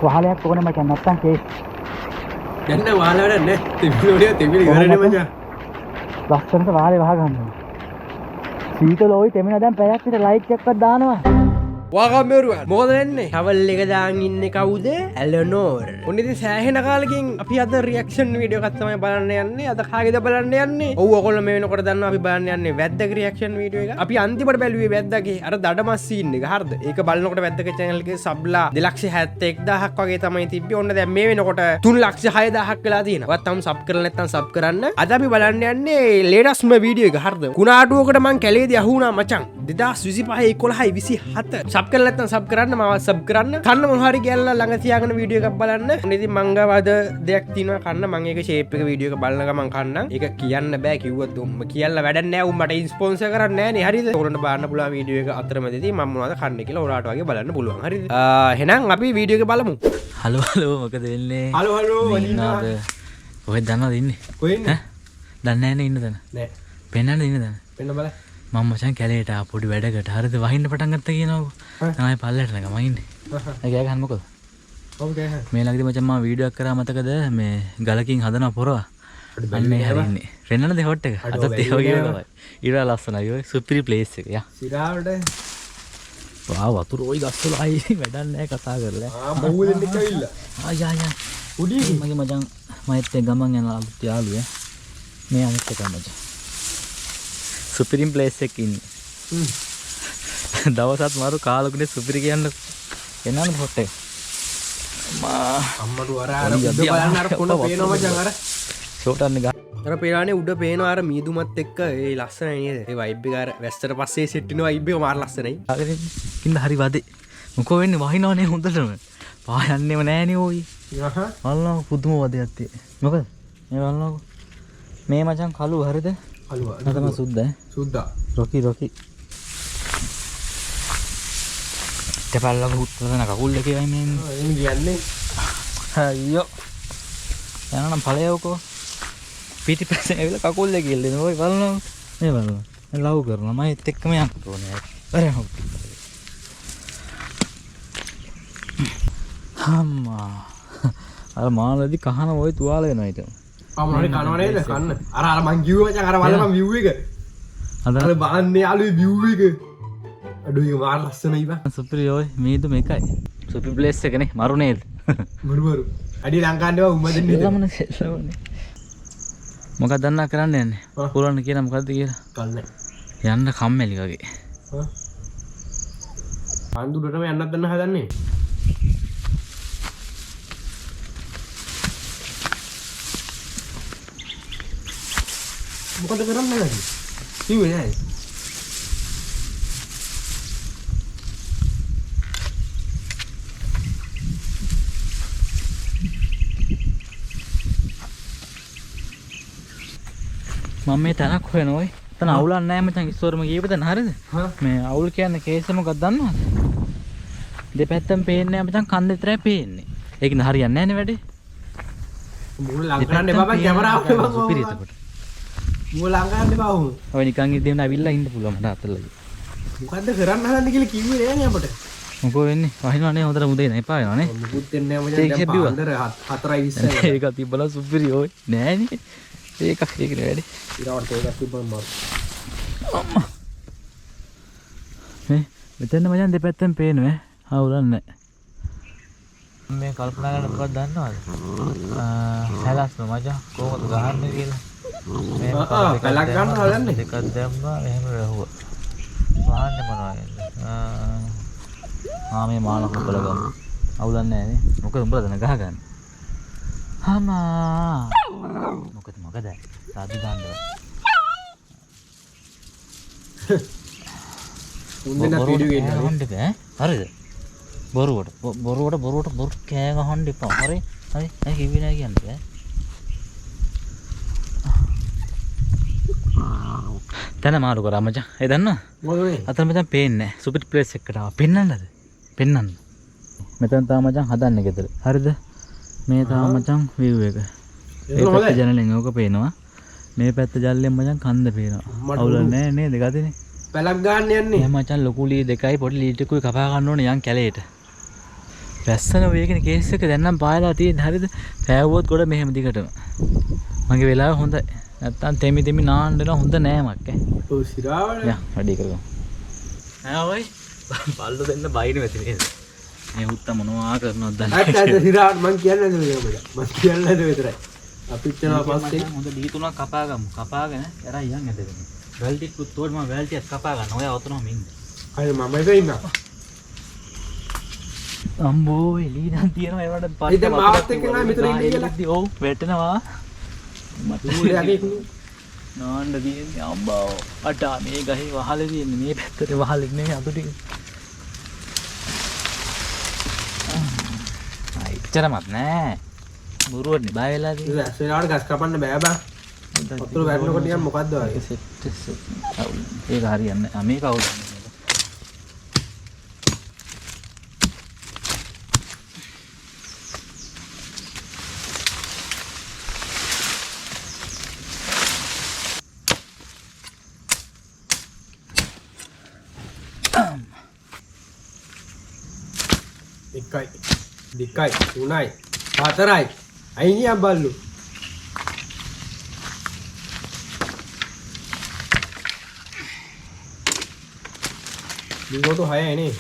වහලයක් ඕනේ මචං නැත්තම් කේස්. දැන් නම් වහල වැඩ නැහැ. තිබුණේ තිබිලි ඉවරනේ මචං. ලස්සනට වහලේ වහ ගන්නවා. සීතල ඔයි තෙමෙන දැන් පැයක් විතර ලයික් එකක්වත් දානවා. වාගම්මරුවන් මොකද වෙන්නේ? ටවල් එක දාන් ඉන්නේ කවුද? ඇලනෝර්. ඔන්න ඉතින් සෑහෙන කාලෙකින් අපි අද රියැක්ෂන් වීඩියෝ එකක් තමයි බලන්න යන්නේ. අද කාගේද බලන්න යන්නේ? ඔව් ඔයගොල්ලෝ මේ වෙනකොට දන්නවා අපි බලන්න යන්නේ වැද්දාගේ රියැක්ෂන් වීඩියෝ එක. අපි අන්තිමට බැලුවේ වැද්දාගේ අර දඩමස් සීන් එක. හරිද? ඒක බලනකොට වැද්දාගේ channel එකේ සබ්ලා 271000ක් වගේ තමයි තිබ්බේ. ඔන්න දැන් මේ වෙනකොට 306000ක් වෙලා තියෙනවා. ඔයත් තාම සබ් කරලා නැත්නම් සබ් කරන්න. අද අපි බලන්න යන්නේ ලේටස්ට්ම වීඩියෝ එක. හරිද? කුණාටුවකට මං කැලේදී අහුණා මචං. 2025 11 27 සබ් කරලා නැත්නම් සබ් කරන්න මාවත් සබ් කරන්න කන්න මොන හරි ගෑල්ලා ළඟ තියාගෙන වීඩියෝ එකක් බලන්න. ඉතින් මං ගාව අද දෙයක් තියෙනවා කන්න. මං ඒක ෂේප් එක වීඩියෝ එක බලන ගමන් කන්නම්. ඒක කියන්න බෑ කිව්වොත් උම්ම කියලා වැඩක් නෑ. උන් මට ස්පොන්සර් කරන්නේ නෑනේ. හරිද? ඔයාලන්ට බලන්න පුළුවන් වීඩියෝ එක අතරමැදදී මම මොනවද කන්නේ කියලා ඔයාලට වගේ බලන්න පුළුවන්. හරිද? එහෙනම් අපි වීඩියෝ එක බලමු. හලෝ මොකද වෙන්නේ? හලෝ වලිනාද? කොහෙද දන්නවද ඉන්නේ? කොහෙ ඉන්නේ? දන්නේ නැනේ ඉන්න තැන. නෑ. පෙන්නන්න ඉන්න තැන. පෙන්න බලන්න. මම මචං කැලේට ආ පොඩි වැඩකට. හරිද? වහින්න පටන් ගත්තා කියනකො. තමයි පල්ලෙට නගම ඉන්නේ. ඒ ගෑ ගන්න මොකද? ඔව් ගෑ. මේ ළඟදී මචං මම වීඩියෝ එකක් කරා මතකද? මේ ගලකින් හදන පොරවා. අන්නේ හරින්නේ. රෙන්නනද හොට් එක? අදත් ඒ වගේ තමයි. ඉරා ලස්සනයි ඔය. සුපිරි ප්ලේස් එක. යා. සිරාවට. වා වතුර ওই ගස්වල ආයි වැඩක් නැහැ කතා කරලා. බහුව දෙන්න කවිල්ලා. යා. උඩින් මගේ මචං මයිත් එක්ක ගමන් යන අලුත් යාළුවා. මේ අනිත් එක මචං. සුපිරිම් ප්ලේස් එකක ඉන්නේ. දවසත් මාරු කාලකුනේ සුපිරි කියන්න එනවනේ හොට් එක. අම්මට අර උඩ බලන්න අර කොන පේනවා මචං අර. ෂෝට් අන්න ගා. අර පේනානේ උඩ පේනවා අර මීදුමත් එක්ක ඒ ලස්සනයි නේද? ඒ වයිබ් එක අර වැස්සට පස්සේ සෙට් වෙන වයිබ් එක මාර ලස්සනයි. ඉන්න හරි වදේ. මොකෝ වෙන්නේ වහිනවනේ හොඳටම. පා යන්නේම නෑනේ ඕයි. බලනවා පුදුම වදයක් තියෙන්නේ. මොකද? මේ බලනවා. මේ මචං කළු හරිද? කළුවා. නැතම සුද්ද ඈ. සුද්දා. රොකි. දෙපල්ලක හුත්තන කකුල් දෙකේ වයි මේ. එන්නේ කියන්නේ. අයියෝ. යනනම් ඵලයවකෝ. පිටිපස්සේ ඇවිල්ලා කකුල් දෙක ඉල්ලගෙන ඔය බලනවා. මේ බලනවා. ලව් කරනවා. මම ඒත් එක්කම යන්න ඕනේ. බරේ අම්මා. අර මාළදී කහන ඔය තුවාල වෙනවා ඊට. අම්මනේ කනව නේද? කන්න. අර මං කිව්ව මචං අර බලපන් view එක. අර බලන්නේ යාළුවේ view එක. අඩුයි මාර ලස්සනයි බං. සුපිරි ඔය මේදු මේකයි. සුපිරි ප්ලේස් එකනේ මරු නේද? මරු. අඩි ලංකාවේ උඹ දෙන්නේ. ළමන සෙල්ලවනේ. මොකක්ද දන්නා කරන්න යන්නේ? පුරන්න කියන මොකද්ද කියලා? කල්නේ. යන්න කම්මැලි වගේ. අන්දුරටම යන්නත් දන්න හදන්නේ. මොකද කරන්නේ නැද්ද? කිව්වේ නෑ. මම මේ තනක් හොයනවා ඔය. තන අවුලක් නැහැ මචං ඉස්සරම ගියපු තැන හරියද? මේ අවුල් කියන්නේ කේස් එක මොකක්ද දන්නවද? දෙපැත්තම පේන්නේ නැහැ මචං කන් දෙතරයි පේන්නේ. ඒක න හරියන්නේ නැහැ නේ වැඩේ. මූල ලං කරන්න එපා බං කැමරාව එපා. සුපිරි එතකොට. මූල ලං කරන්න එපා උන්. ඔය නිකන් ඉඳගෙන අවිල්ලා ඉන්න පුළුවන් මට අතල්ලා. මොකද්ද කරන්න හදන්නේ කියලා කිව්වේ නෑනේ අපට. මොකෝ වෙන්නේ? වහිනවනේ හොඳට මුදේ නේ එපා වෙනවනේ. මුකුත් දෙන්නේ නෑ මචං දැන් පාන්දර 4:20. ඒක තිබ්බලා සුපිරි ඔය. නෑනේ. ඒකක් ඒකනේ වැඩි. ඊරවට ඒකක් තිබ්බම මාරු. අම්මා. මෙතන මචං දෙපැත්තෙන් පේනවා අවුලක් නැහැ. මේ කල්පනා කරන මොකක්ද දන්නවද? සැලස්ම මචං කොහොමද ගහන්නේ කියලා. මේ කලක් ගන්න හදන්නේ. දෙකක් දැම්මා එහෙම රැහුවා. වහන්නේ මොනවද? මේ මාළක බලගමු. අවුලක් නැහැ නේ. මොකද උඹලා දැන ගහගන්න. හමා. මොකද? සාදු ගන්නද? උන්දෙන වීඩියෝ ගේන්න බෑ. හරිද? බොරුවට බොරු කෑ ගහන්න එපා. හරි කිව්වේ නෑ කියන්නේ බෑ. තන මාරු කරා මචං. ඒ දන්නවද? මොකද මේ? අතන මචං පේන්නේ නෑ. සුපිරි ප්ලේස් එකකට ආවා. පෙන්නන්නද? පෙන්නන්න. මෙතන තාම මචං හදන්නේ ගෙදර. හරිද? මේ තාම මචං view එක. මේ පැත්ත ජනලෙන් ඕක පේනවා. මේ පැත්ත ජල්ලෙන් මචං කන්ද පේනවා. අවුල නෑ නේද ගතිනේ? පැලක් ගන්න යන්නේ. මේ මචං ලොකු ලී දෙකයි පොඩි ලී ටිකුයි කපා ගන්න ඕනේ යන් කැලේට. වැස්සන වේගෙන කේස් එක දැන් නම් පායලා තියෙන්නේ හරියද? පෑවුවොත් ගොඩ මෙහෙම දිගටම. මගේ වෙලාව හොඳයි. නැත්තම් තෙමි තෙමි නාන්න වෙනවා හොඳ නෑ මක්කේ. ඔව් සිරාවනේ. යා වැඩි කරගමු. නෑ ඔයි. පල්ලු දෙන්න බයින වෙති නේද? මේ උත්ත මොනවා කරනවද දන්නේ නැහැ. ඇත්ත සිරාවට මං කියන්නේ නේද මට. මං කියන්නේ නේද විතරයි. අපිත් යනවා පස්සේ හොඳ දී තුනක් කපා ගමු. කපාගෙන එරා යන් ඇදගෙන. වැල්ටික් උත්තෝඩ් මම වැල්ටියක් කපා ගන්න. ඔයා ඔතනම ඉන්න. අය මම ඉතින් අම්බෝ එළි නම් තියෙනවා ඒවට පස්සේ ඉතින් මාවත් එක්ක නෑ මෙතන ඉන්න කියලා. ඔව් වැටෙනවා. ඌලගේ නාන්න තියෙන්නේ අම්බෝ. අටා මේ ගහේ වහලේ තියෙන්නේ මේ පැත්තේ වහලේ නෙමෙයි අතු ටික. එච්චරමත් නෑ. බුරුවනේ බය වෙලා තියෙන්නේ. සිරාවට ගස් කපන්න බෑ බා. වතුර වැටෙනකොට නිකන් මොකද්ද වගේ. සෙට් ඒක හරියන්නේ නැහැ. මේක අවුල්. එකයි දෙකයි තුනයි හතරයි අයිනියක් බල්ලු දීගොට 6යි නේ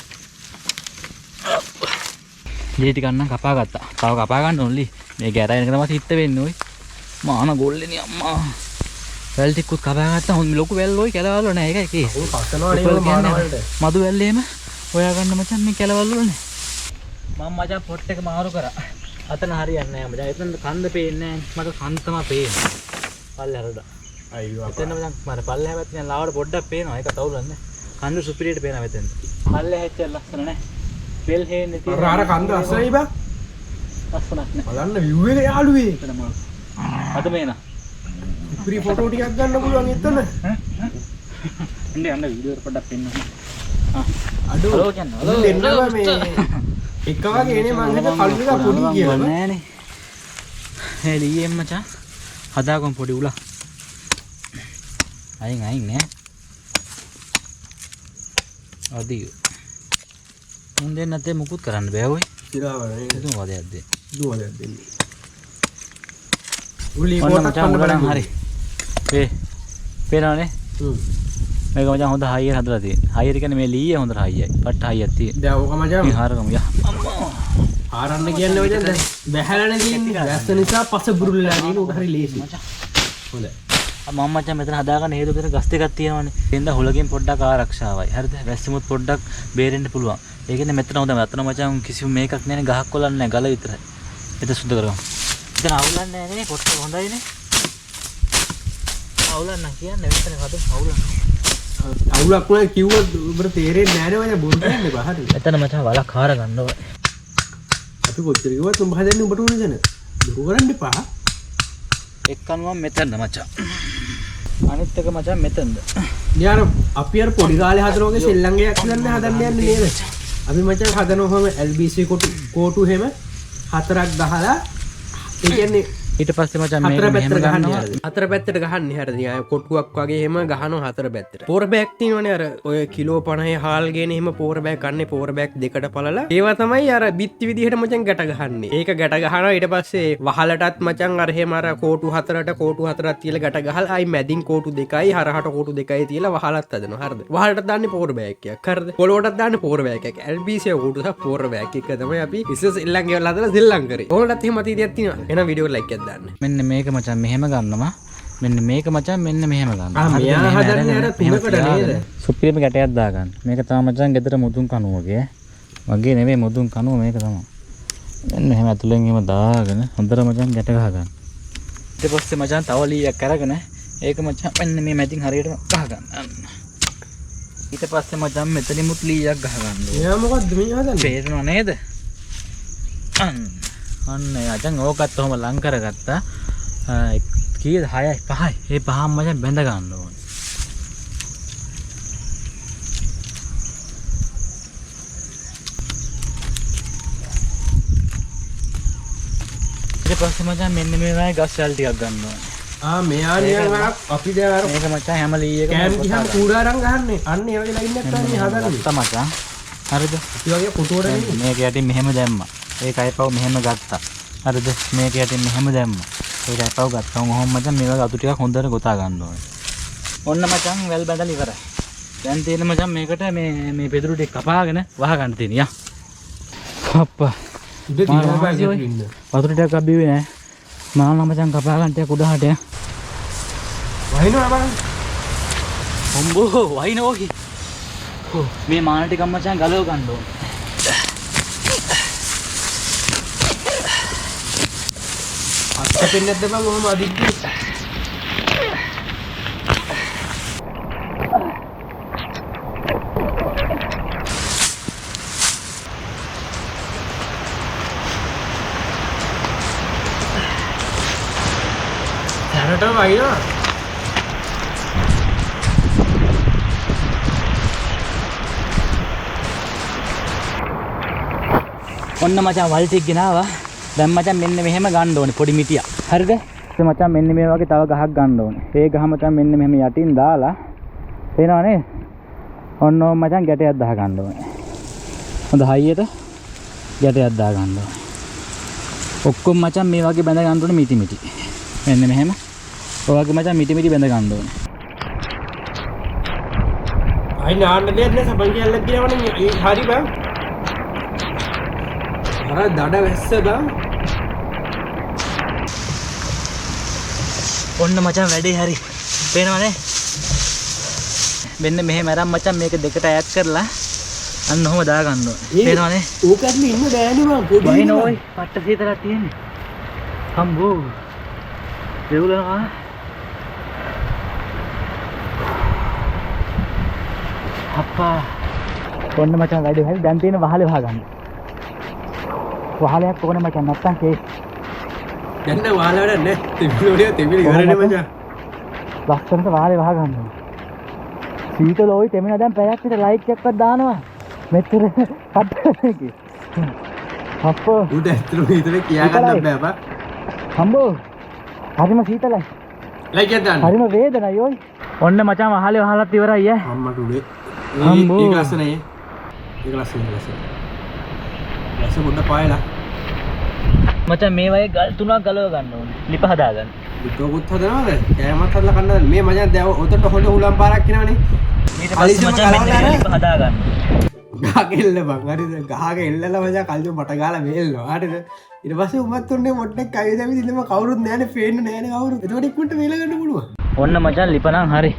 ඊට ගන්න කපා ගත්තා. තව කපා ගන්න ඕනලි. මේ ගැරයන එක තමයි හිට වෙන්නේ ඔයි. මාන ගොල්ලේනේ අම්මා. වැල් ටිකුත් කපා ගත්තා. හොඳ ලොකු වැල් ඔයි කැලවල් වල නෑ ඒකයි කේ. ඔය පස්සනවා නේ මාන වලට. මදු වැල්ලේම හොයා ගන්න මචං මේ කැලවල් වලනේ. මම මචං පොට් එක මාරු කරා. අතන හරියන්නේ නෑ මචං. එතන කන්ද පේන්නේ නෑ. මට කන්ද තමයි පේන්නේ. පල්ලෙහාට. අයියෝ එතන මචං මට පල්ලෙහා පැත්තේ දැන් ලාවට පොඩ්ඩක් පේනවා. ඒක තවුලන්නේ. කන්ද සුපිරියට පේනවා මෙතෙන්. පල්ලෙහා හැච්ච ලස්සන නෑ. බෙල් හේන්නේ තියෙන. අර කන්ද අස්සයි බා. ලස්සනක් නෑ. බලන්න view එක යාළුවේ. එතන මොන. අද මේනා. ඉතිරි ෆොටෝ ටිකක් ගන්න පුළුවන් එතන. ඉන්නේ අන්න වීඩියෝ එක පොඩ්ඩක් පෙන්නන්න. අඩෝ හලෝ කියන්න. දෙන්නවා මේ එක වගේ එනේ මං හිත කලු එක පොඩි කියලා නෑනේ. හෙලියෙම් මචං. හදාගමු පොඩි උලා. අයින් නෑ. අදී. මුන් දෙන්න නැත්තේ මුකුත් කරන්න බෑ ඔය. ඉතිරාවනේ දුව වදයක් දෙන්න. දුවලක් දෙන්නේ උලි ඔන්න කොටක් මචං කන්න උඩරන් බලන්න හරි. පේනවනේ. මේක මචං හොඳ හයියර් හදලා තියෙන්නේ. හයියර් කියන්නේ මේ ලීයේ හොඳ හයියයි. පට්ට හයියක් තියෙන. දැන් ඕක මචං මේ හාරගමු යා. ආරන්න කියන්නේ මචං දැන් බැහැලානේ තියෙන්නේ. වැස්ස නිසා පස බුරුල්ලා තියෙන උඩ හරි ලේසි. හොඳයි. මම මචං මෙතන හදාගන්න හේතු විතර ගස් දෙකක් තියෙනවානේ. එතෙන්ද හුලකින් පොඩ්ඩක් ආරක්ෂාවයි. හරිද? වැස්සෙමුත් පොඩ්ඩක් බේරෙන්න පුළුවන්. ඒ කියන්නේ මෙතන හොඳ අතන මචං කිසිම මේකක් නැහැ නේ ගහක් කොලන්නේ නැහැ ගල විතරයි. ඒක සුද්ධ කරගමු. එතන අවුලන්නේ නැහැ නේ පොට්ට හොඳයිනේ. අවුලන්න කියන්නේ මෙතන හද අවුලන්න. අවුලක් නෑ කිව්වොත් උඹට තේරෙන්නේ නැහැ නේ මචං බොරු කියන්නේ බා හරි. එතන මචං වලක් හාර ගන්න ඕනේ. අපි කොච්චර කිව්වත් උඹ හදන්නේ උඹට උනේ දැන. බොරු කරන්න එපා. එක්කනුවම් මෙතන මචං. අනිත් එක මචං මෙතනද. යාර අපි අර පොඩි කාලේ හදන වගේ සෙල්ලංගයක් හදන්න යන්නේ නේද? අපි මචං හදනවම LBC කෝටු හැම හතරක් ගහලා ඒ කියන්නේ ඊට පස්සේ මචං හතර මේක මෙහෙම පැත්තට ගහන්නේ ගන්නවා. හරිද? හතර පැත්තට ගහන්නේ හරිද? අය කොටුවක් වගේ එහෙම ගහනවා හතර පැත්තට. පෝර බෑග් තියෙනවනේ අර ඔය කිලෝ 50 හාල් ගේන එහෙම පෝර බෑග් ගන්නේ පෝර බෑග් දෙකට පළලා. ඒවා තමයි අර බිත්ති විදිහට මචං ගැට ගහන්නේ. ඒක ගැට ගහනවා ඊට පස්සේ වහලටත් මචං අර එහෙම අර කෝටු හතරට කෝටු හතරක් තියලා ගැට ගහලා ආයි මැදින් කෝටු දෙකයි හරහට කෝටු දෙකයි තියලා වහලත් හදනවා. හරිද? වහලට දාන්නේ පෝර බෑග් එකක්. හරිද? පොළොවටත් දාන්නේ පෝර බෑග් එකක්. LBC කෝටු සහ පෝර බෑග් එක තමයි අපි ඉස්සෙල්ලා සෙල්ලංගේ වල හදලා සෙල්ලම් කරේ. ඕනටත් එහෙම අතීතයක් තියෙනවා. එහෙනම් වීඩියෝ එක ලයික් එකක් දාන්න. මෙන්න මේක මචං මෙහෙම ගන්නවා. මෙන්න මේක මචං මෙන්න මෙහෙම ගන්නවා. මෙයා හදන්නේ අර තුනකට නේද? සුපිරිම ගැටයක් දාගන්න. මේක තමයි මචං ගෙදර මුදුන් කණුව වගේ. වගේ නෙමෙයි මුදුන් කණුව මේක තමයි. මෙන්න එහෙම ඇතුලෙන් එහෙම දාගෙන හොඳට මචං ගැට ගහගන්න. ඊට පස්සේ මචං තව ලීයක් අරගෙන ඒක මචං මෙන්න මේ මැදින් හරියටම ගහගන්න. ඊට පස්සේ මචං මෙතනිමුත් ලීයක් ගහගන්න. එයා මොකද්ද මේ හදන්නේ? පේනව නේද? අන්න යජන් ඕකත් ඔහම ලං කරගත්තා. කීයද 6යි 5යි. ඒ පහම මචං බැඳ ගන්න ඕනේ. ඊට පස්සේ මචං මෙන්න මේ වගේ ගස් වල ටිකක් ගන්න ඕනේ. මෙයා නිකන් අර අපි දැන් අර මේක මචං හැම ලී එකම කෑම් ගිහම කූඩාරම් ගහන්නේ. අන්න ඒ වගේ ලයින් එකක් තමයි හදන්නේ. ගත්තා මචං. හරිද? වගේ පුටුවට මේක යටින් මෙහෙම දැම්මා. ඒක අයපව මෙහෙම ගත්තා. හරිද? මේක යටින් මෙහෙම දැම්මා. ඒක අයපව ගත්තා. කොහොම මචං මේ වගේ අතු ටිකක් හොඳට ගොතා ගන්න ඕනේ. ඔන්න මචං වැල් බැඳලා ඉවරයි. දැන් තියෙන මචං මේකට මේ පෙදුරු ටික කපාගෙන වහ ගන්න තියෙන යා. අප්පා. ඉතින් තියලා බෑ ඉන්න. වතුර ටිකක් අබ්බිවේ නෑ. මාන මචං කපා ගන්න ටික උඩහට යා. වහිනවා බලන්න. හොම්බෝ වහිනෝකි. ඔව් මේ මාන ටික මචං ගලව ගන්න ඕනේ. අත්පෙන්නේ නැද්ද බං ඔහොම අදිද්දි? දැනට වහිනවා. ඔන්න මචං වල් ටික ගෙනාවා. දැන් මචං මෙන්න මෙහෙම ගන්න ඕනේ පොඩි මිටියක්. හරිද? ඒ මචං මෙන්න මේ වගේ තව ගහක් ගන්න ඕනේ. ඒ ගහ මචං මෙන්න මෙහෙම යටින් දාලා තේනවා නේද? ඔන්න ඕම මචං ගැටයක් දා ගන්න ඕනේ. හොඳ හයියට ගැටයක් දා ගන්න ඕනේ. ඔක්කොම මචං මේ වගේ බැඳ ගන්න ඕනේ මිටි මිටි. මෙන්න මෙහෙම. ඔය වගේ මචං මිටි මිටි බැඳ ගන්න ඕනේ. අයි නාන්න දෙයක් නෑ සබන් කියල්ලක් කියනවනේ ඒ හරි බං. අර දඩ වැස්ස බං. ඔන්න මචං වැඩේ හරි. පේනවනේ? මෙන්න මෙහෙම අරන් මචං මේක දෙකට ඈඩ් කරලා අන්න ඔහොම දා ගන්න ඕනේ. පේනවනේ? ඕකත් ඉන්න බෑනේ බං පොඩි. වහින ඔය පට්ට සීතලක් තියෙන්නේ. හම්බෝ. දෙවුලනවා. අප්පා. ඔන්න මචං වැඩේ හරි. දැන් තියෙන වහලේ වහගන්න. වහලයක් ඕනේ මචං නැත්තම් කේ. දැන් නෑ වහල වැඩ නෑ. තෙමිලි ඉවරනේ මචං. ලස්සනට වහලේ වහගන්න ඕනේ. සීතල ඔය තෙමෙන දැන් පැයක් විතර ලයිට් එකක්වත් දානවා. මෙච්චර කට්ටකේ. අප්පෝ. උඩ ඇතුළු විතර කියා ගන්න බෑ බං. හම්බෝ. හරිම සීතලයි. ලයික් එක දාන්න. හරිම වේදනයි ඔය. ඔන්න මචං වහලේ වහලත් ඉවරයි ඈ. අම්මට උඩේ. අම්බෝ. ඒක ලස්සනයි. ඒක ලස්සනයි. ලස්ස පොඩ්ඩ පායලා. මචං මේ වගේ ගල් තුනක් ගලව ගන්න ඕනේ. ලිප හදා ගන්න. ලිපකුත් හදනවද? කෑමත් හදලා කන්නද? මේ මචං දැන් ඔතට හොඩ උලම් පාරක් කියනවනේ. ඊට පස්සේ මචං මෙන්න මේ ලිප හදා ගන්න. ගහගෙල්ල බං හරිද? ගහගේ එල්ලලා මචං කල්ජු මට ගාලා මේල්නවා. හරිද? ඊට පස්සේ උඹත් උන්නේ මොට්ටක් කයිද ඇවිදින්න මම කවුරුත් නැහැනේ පේන්නේ නැහැනේ කවුරුත්. එතකොට ඉක්මනට මේල ගන්න පුළුවන්. ඔන්න මචං ලිප නම් හරි.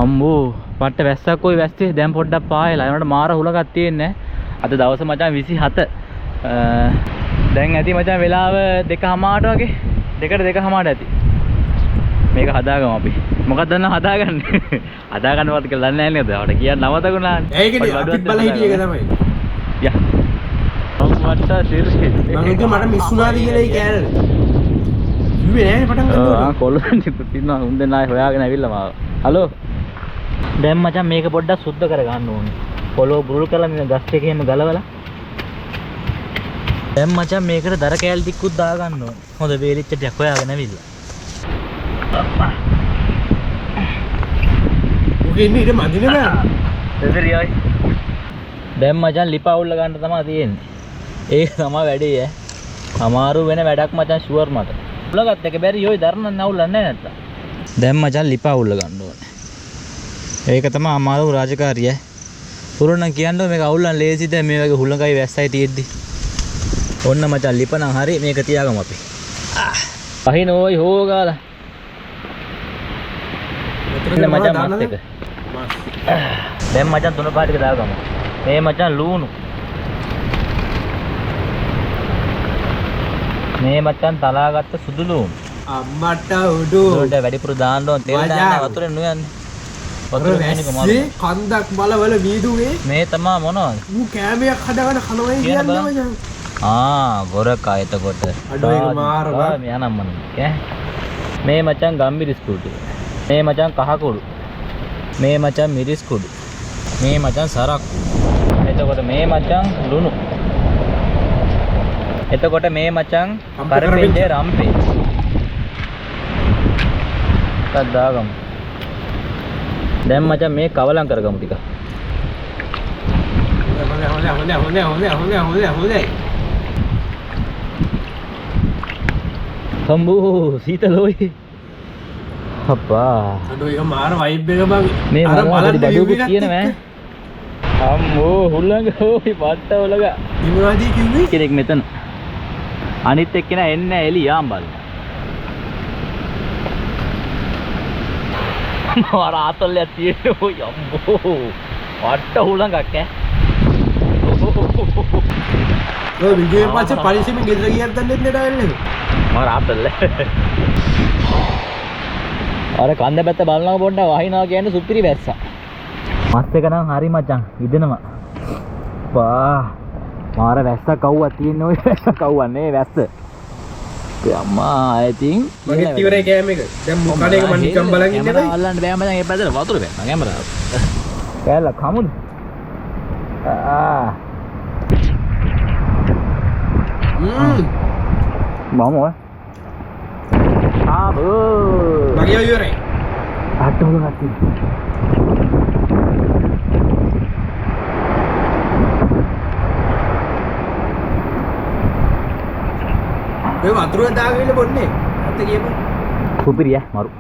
අම්බෝ පට්ට වැස්සක් කොයි වැස්සේ දැන් පොඩ්ඩක් පායලා. ඒනට මාර හුලකක් තියෙන්නේ. අද දවස් මචං 27. දැන් ඇති මචං වෙලාව 2:00 වගේ. 2:02 ඇති. මේක හදාගමු අපි. මොකක්ද දන්න හදාගන්නේ? හදාගන්නවත් කියලා දන්නේ නැහැ නේද? අපිට කියන්න නවතකුණානේ. ඒකනේ අපිත් බල හිටිය එක තමයි. යා. ඔව්වට සිරිස්. මම හිතුවා මට මිස් වුණාද කියලා ඒ කෑල්ල. ඉුවේ නෑනේ පටන් ගන්නකොට. ආ කොල්ලන්ට තින්නවා උන් දෙන්න ආයේ හොයාගෙන ඇවිල්ලා මාව. හලෝ. දැන් මචං මේක පොඩ්ඩක් සුද්ධ කරගන්න ඕනේ. පොළොව බුරුල් කරලා මේ ගස් ටික එහෙම ගලවලා. දැන් මචං මේකට දර කෑලි ටිකකුත් දා ගන්න ඕනේ. හොඳ වේලිච්ච ටිකක් හොයාගෙන ඇවිල්ලා. අප්පා. උගේ ඉන්නේ ඊට මදිනේ බෑ. දෙවියයි. දැන් මචං ලිප අවුල්ල ගන්න තමයි තියෙන්නේ. ඒක තමයි වැඩේ ඈ. අමාරු වෙන වැඩක් මචං ෂුවර් මට. උලගත් එක බැරි යෝයි දරන්න නැවුල්ලන්නේ නැත්තම්. දැන් මචං ලිප අවුල්ල ගන්න ඕනේ. ඒක තමයි අමාරු රාජකාරිය ඈ. පුරුණ කියන්නේ මේක අවුල්ලන් ලේසිද මේ වගේ හුලඟයි වැස්සයි තියෙද්දි. ඔන්න මචං ලිප නම් හරි මේක තියාගමු අපි. අහින ඕයි හොගාලා. එන්න මචං මස් එක. දැන් මචං තුන පාටික දාගමු. මේ මචං ලූණු. මේ මචං තලාගත්ත සුදු ලූණු. අම්මට උඩු. උඩට වැඩිපුර දාන්න ඕන තෙල් දාන්න වතුරෙන් නුයන්නේ. වතුර ගෑනික මොනවද? කන්දක් බලවල වීදුවේ මේ තමයි මොනවද? ඌ කෑමයක් හදාගෙන කනවයි කියන්නේ මචං. ගොරකා එතකොට. අඩෝ ඒක මාර බා. මෙයා නම් මන්නේ ඈ. මේ මචං ගම්මිරිස් කුඩු. මේ මචං කහ කුඩු. මේ මචං මිරිස් කුඩු. මේ මචං සරක්කු. එතකොට මේ මචං ලුණු. එතකොට මේ මචං කරපිංචේ රම්පේ. ටිකක් දාගමු. දැන් මචං මේ කවලම් කරගමු ටික. හොඳයි. හම්බෝ සීතලෝයි. අප්පා. අඩෝ ඒක මාර වයිබ් එක බං. මේ අර බලන්න බලන්න view බඩුවකුත් එකත් තියෙනවා ඈ. අම්මෝ හුල්ලංග ඕයි පට්ට උලග. ඉමුණාදී කිව්වේ? කෙනෙක් මෙතන. අනිත් එක්කෙනා එන්නේ නැහැ එළිය ආම්බල්. මාර ආතල්ලයක් තියෙන්නේ ඔය අම්බෝ. පට්ට හුල්ලංගක් ඈ. ඔය විජේ පස්සේ පරිස්සමෙන් ගෙදර ගියත් දන්නේ නැඩාවන්නේ. මාර ආතල්ල. අර කන්ද පැත්ත බලනවා පොඩ්ඩක් වහිනවා කියන්නේ සුපිරි වැස්සා. මස් එක නම් හරි මචං ඉදෙනවා. බා මාර වැස්ස කවුවා තියෙන්නේ ඔය වැස්ස කවුවන්නේ වැස්ස. අම්මා ඉතින් මගේ ඉවරයි කෑම එක. දැන් මොකඩේක මම නිකන් බලන් ඉන්නේ බයි. අල්ලන්න බෑ මචං ඒ පැත්තට වතුර බෑ. මම කැමරාව. කෑල්ල කමුද? මම ඔය ආබෝ මගේ ඉවරයි. අට්ටුල නැති. ඔය වතුර දාගෙන බොන්නේ. අත කියපන්. සුපිරිය මරු.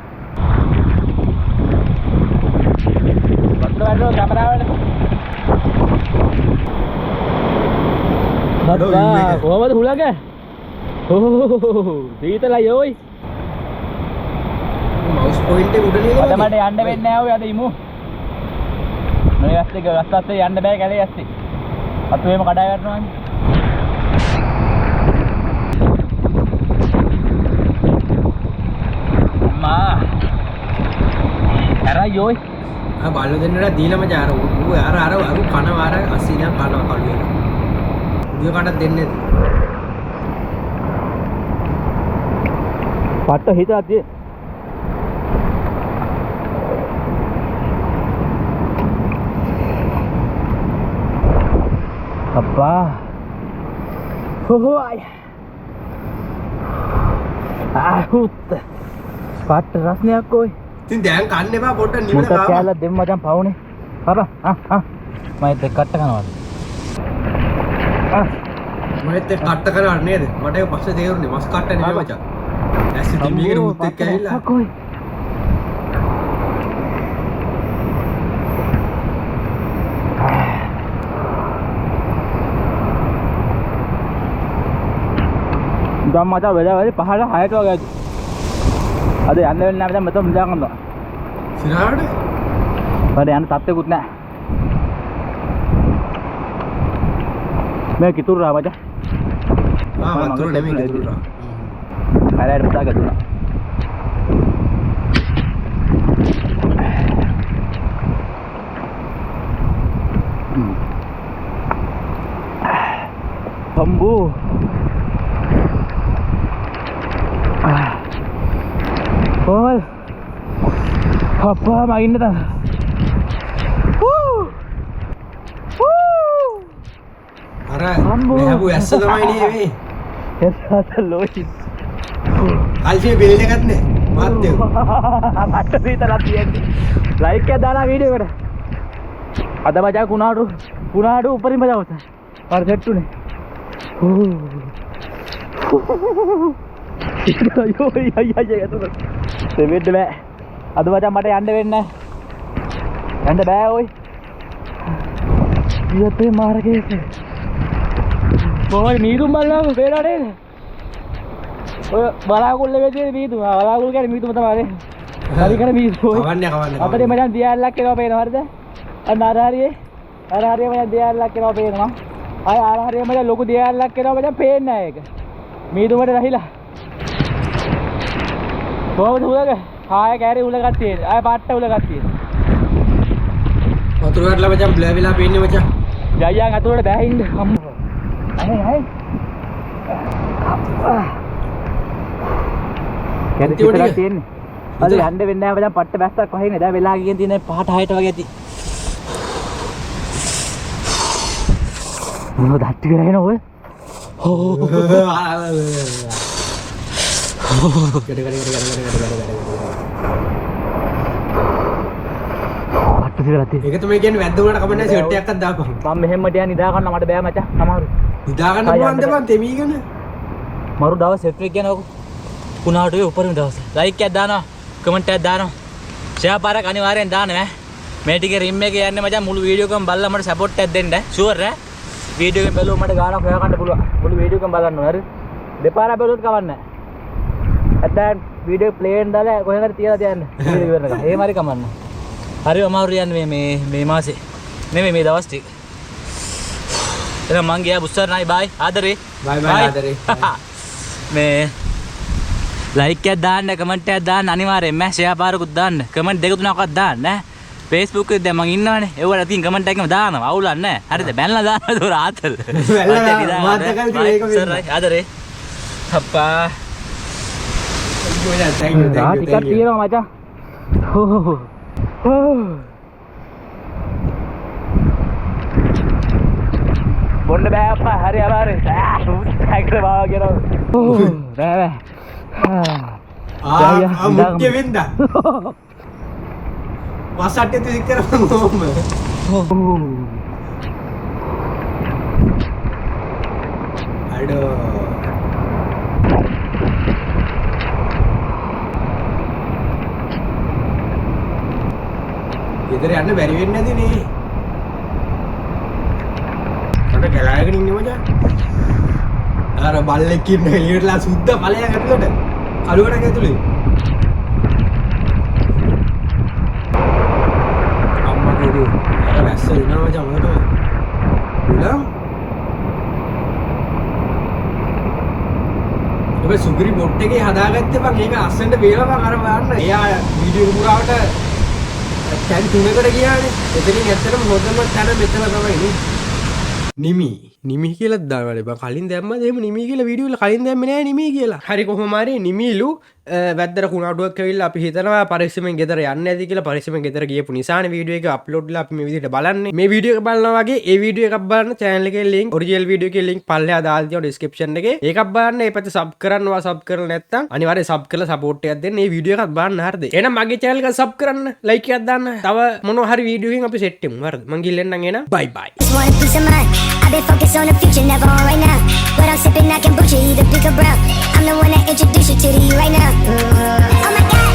වතුර වඩෝ කැමරාවට. බබා කොහමද හුලඟ? ඕ සීතලයි ඔයි. මවුස් පොයින්ට් එක උඩ නේද? අද මට යන්න වෙන්නේ නැහැ ඔය අද ඉමු. මේ ඇස්සේ ගස්සස්සේ යන්න බෑ කැලේ ඇස්සේ. අතු එහෙම කඩා වැටෙනවා. අම්මා. අරයි ඔයි. ආ බල්ල දෙන්නට දීලා මචං අර ඌ අර කන වාර 80 දැන් කනවා කළු වෙනවා. උඩිය කටක් දෙන්නේ නැති. පට්ට හිතාදී. අප්පා. හොහොයි. ආහුත්. පට්ට රස්නයක් ඔයි. ඉතින් දැන් කන්න එපා පොඩ්ඩක් නිවන මුට්ට ගාව. කෑල්ලක් දෙන්න මචං පවුනේ. බබා මම ඒක කට්ට කනවාද? මොකෙත් කට්ට කරන්නේ නේද? මට ඒක පස්සේ තේරුනේ මස් කට්ට නෙමෙයි මචං. ඇස් ඉතින් මේකට මුත් එක්ක ඇවිල්ලා. කොයි? දැන් මචං වෙලා වැඩි 5ට 6ට වගේ ඇති. අද යන්න වෙන්නේ නැහැ මචං මෙතන මිලා ගන්නවා. සිරාට? වැඩ යන්න තත්ත්වෙකුත් නැහැ. මේ කිතුරා මචං. වතුර නෙමෙයි කිතුරා. හරියට පුතා ගතුනා. Bambu. Ôi. Apa main dah. අර මෙහබු ඇස්ස තමයි නේ මේ. එස්සත ලෝයි. අල්සේ බිල්ඩ් එකක් නේ. මාත්‍ය. මට විතරක් තියෙන්නේ. ලයික් එක දාලා වීඩියෝ එකට. අද මචං කුණාඩු උඩරින්ම දවස. අර සෙට්ටුනේ. අයියෝ අයියෝ යතුන. දෙවෙන්න බෑ. අද මචං මට යන්න වෙන්නේ නැහැ. යන්න බෑ ඔයි. ඊයතේ මාර්ගයේ. කොහොමද මීදුම් බලනවා පේනවා නේද? ඔය බලාකුල්ල වෙදී මීදුම්. බලාකුල් කියන්නේ මීදුම තමයි. හරි කර මීදුම්. කවන්නේ. අපිට මචං දියාල්ලක් එනවා පේනවා හරිද? අන්න ආරහරියේ මචං දියාල්ලක් එනවා පේනවා. ආය ආරහරියේ මචං ලොකු දියාල්ලක් එනවා මචං පේන්නේ නැහැ ඒක. මීදුමට රහිලා. කොහොමද උලක? ආය කෑරි උලකක් තියෙන. ආය පාට්ට උලකක් තියෙන. වතුර වලට මචං බ්ලර් වෙලා පේන්නේ මචං. ජයයන් අතුරට බෑ ඉන්න. අම්මෝ. අනේ කැරි ටිකක් තියෙන්නේ. අද යන්න වෙන්නේ නැහැ මචං පට්ට බැස්සක් වහින්නේ. දැන් වෙලා ගියන් තියෙන 5ට 6ට වගේ ඇති. මොනවද හට්ටි කරගෙන ඔය? පිසිරලා තියෙන්නේ. ඒක තමයි කියන්නේ වැද්ද උනට කමන්නේ සෙට් එකක් දාපන්. මම මෙහෙම ටිකක් නිදා ගන්න මට බෑ මචං. අමාරු. නිදා ගන්න පුළුවන් ද බං තෙමීගෙන. මරු දවස් සෙට් එක කියනකො. කුණාටුවේ උපරිම දවස්. ලයික් එකක් දානවා. කමෙන්ට් එකක් දානවා. ෂෙයා පාරක් අනිවාර්යෙන් දාන්න ඈ. මේ ටිකේ රිම් එකේ යන්නේ මචං මුළු වීඩියෝ එකම බලලා මට සපෝට් එකක් දෙන්න. ෂුවර් ඈ. වීඩියෝ එකෙන් බැලුවම මට ගානක් හොයා ගන්න පුළුවන්. මුළු වීඩියෝ එකම බලන්න ඕන හරි. දෙපාරක් බැලුවොත් කවන්නේ නැහැ. නැත්නම් වීඩියෝ ප්ලේ එකෙන් දාලා කොහෙන් හරි තියලා තියන්න. වීඩියෝ ඉවරනකම්. එහෙම හරි කමන්න. හරි අමාරු යන්නේ මේ මාසේ. නෙමෙයි මේ දවස් ටික. එහෙනම් මං ගියා බුස්සර් නයි බයි ආදරේ. බයි ආදරේ. මේ ලයික් එකක් දාන්න කමෙන්ට් එකක් දාන්න අනිවාර්යෙන් මෑ ෂෙයා පාරකුත් දාන්න කමෙන්ට් දෙක තුනක්වත් දාන්න ඈ Facebook එකේ දැන් මං ඉන්නවනේ ඒවට අතින් කමෙන්ට් එකක්ම දානවා අවුලක් නැහැ හරිද බැලලා දාන්න ඒක රාතල් මාතකල් කියලා ඒක ආදරේ අප්පා thank you ටිකක් තියෙනවා මචං බොන්න බෑ අප්පා හරි අමාරුයි ටැක්ටර් බාව කියනවා බෑ මුක්්‍ය වෙන්ද වසට්ට තිකර හෝම අඩෝ ගෙදර යන්න බැරි වෙන්නේ නැතිනේ මට ගලාගෙන ඉන්නේ මචං අර බල්ලෙක් ඉන්න එළියටලා සුද්ද ඵලයක් ඇතුළට අලුවට ඇතුළේ අම්මා කේදු අර වැස්ස එනවා මචං මොකට උලා ඔබ සුගිරි බොට් එකේ හදාගත්තේ බං ඒක අස්සෙන්ට වේලා බං අර බලන්න එයා වීඩියෝ පුරාවට දැන් තුනකට ගියානේ එතනින් ඇත්තටම හොඳම තැන මෙතන තමයි නේ නිමි කියලා දාවල බං කලින් දැම්මද එහෙම නිමි කියලා වීඩියෝ වල කලින් දැම්මේ නෑ නිමි කියලා. හරි කොහොම හරි නිමිලු වැද්දට කුණාටුවක් ඇවිල්ලා අපි හිතනවා පරිස්සමෙන් ගෙදර යන්න ඇති කියලා පරිස්සමෙන් ගෙදර ගියපු නිසානේ වීඩියෝ එක අප්ලෝඩ්ලා අපි මේ විදිහට බලන්නේ. මේ වීඩියෝ එක බලනවා වගේ ඒ වීඩියෝ එකක් බලන්න channel එකේ link ඔරිජිනල් වීඩියෝ එකේ link පල්ලෙහා දාලා තියෙනවා description එකේ. ඒකක් බලන්න ඒ පැත්තේ sub කරන්නවා sub කරලා නැත්නම් අනිවාර්යෙන් sub කරලා support එකක් දෙන්න. මේ වීඩියෝ එකත් බලන්න හරිද? එහෙනම් මගේ channel එක sub කරන්න like එකක් දාන්න. තව මොනවා හරි වීඩියෝ එකකින් අපි set වෙමු. හරිද? මං ගිල්ලෙන්නම් එහෙනම් bye bye. I've been focused on the future, never on right now. What I'm sipping, I can butcher, either big or brown. I'm the one that introduced you to the you right now. Oh my God.